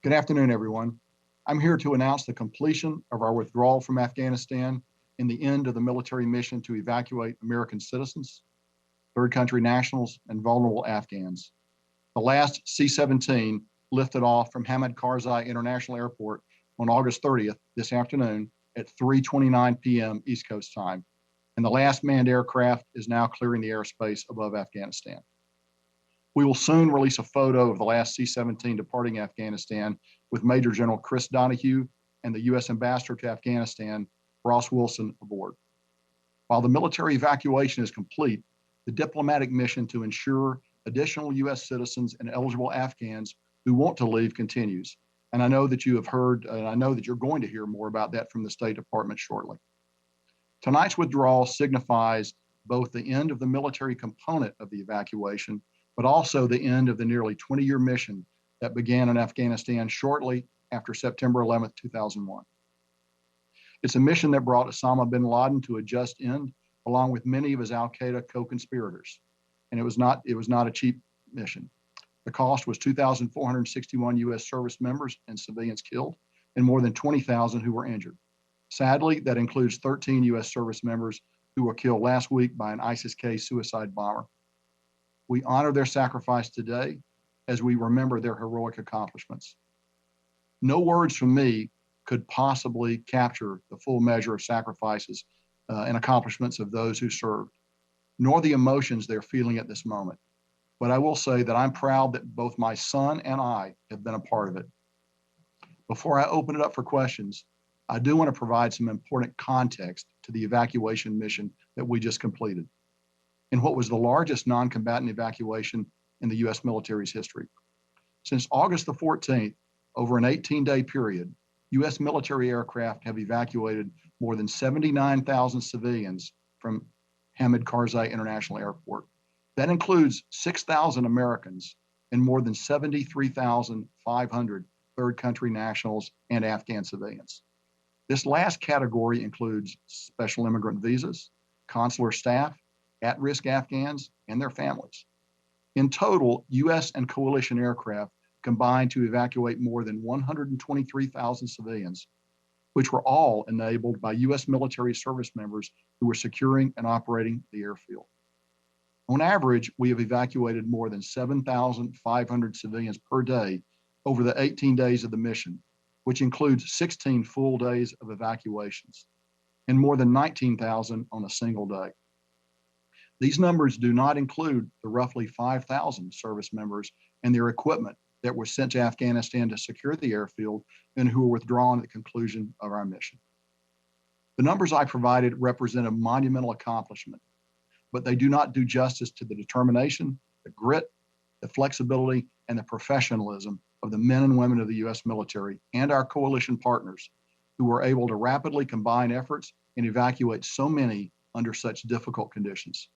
Good afternoon, everyone. I'm here to announce the completion of our withdrawal from Afghanistan and the end of the military mission to evacuate American citizens, third country nationals, and vulnerable Afghans. The last C-17 lifted off from Hamid Karzai International Airport on August 30th, this afternoon at 3:29 p.m. East Coast time, and the last manned aircraft is now clearing the airspace above Afghanistan. We will soon release a photo of the last C-17 departing Afghanistan with Major General Chris Donahue and the U.S. Ambassador to Afghanistan, Ross Wilson, aboard. While the military evacuation is complete, the diplomatic mission to ensure additional U.S. citizens and eligible Afghans who want to leave continues. And I know that you have heard, and I know that you're going to hear more about that from the State Department shortly. Tonight's withdrawal signifies both the end of the military component of the evacuation, but also the end of the nearly 20-year mission that began in Afghanistan shortly after September 11th, 2001. It's a mission that brought Osama bin Laden to a just end, along with many of his al-Qaeda co-conspirators. And it was not a cheap mission. The cost was 2,461 U.S. service members and civilians killed, and more than 20,000 who were injured. Sadly, that includes 13 U.S. service members who were killed last week by an ISIS-K suicide bomber. We honor their sacrifice today as we remember their heroic accomplishments. No words from me could possibly capture the full measure of sacrifices and accomplishments of those who served, nor the emotions they're feeling at this moment. But I will say that I'm proud that both my son and I have been a part of it. Before I open it up for questions, I do want to provide some important context to the evacuation mission that we just completed, in what was the largest non-combatant evacuation in the U.S. military's history. Since August the 14th, over an 18-day period, U.S. military aircraft have evacuated more than 79,000 civilians from Hamid Karzai International Airport. That includes 6,000 Americans and more than 73,500 third country nationals and Afghan civilians. This last category includes special immigrant visas, consular staff, at-risk Afghans, and their families. In total, U.S. and coalition aircraft combined to evacuate more than 123,000 civilians, which were all enabled by U.S. military service members who were securing and operating the airfield. On average, we have evacuated more than 7,500 civilians per day over the 18 days of the mission, which includes 16 full days of evacuations, and more than 19,000 on a single day. These numbers do not include the roughly 5,000 service members and their equipment that were sent to Afghanistan to secure the airfield and who were withdrawn at the conclusion of our mission. The numbers I provided represent a monumental accomplishment, but they do not do justice to the determination, the grit, the flexibility, and the professionalism of the men and women of the U.S. military and our coalition partners who were able to rapidly combine efforts and evacuate so many under such difficult conditions.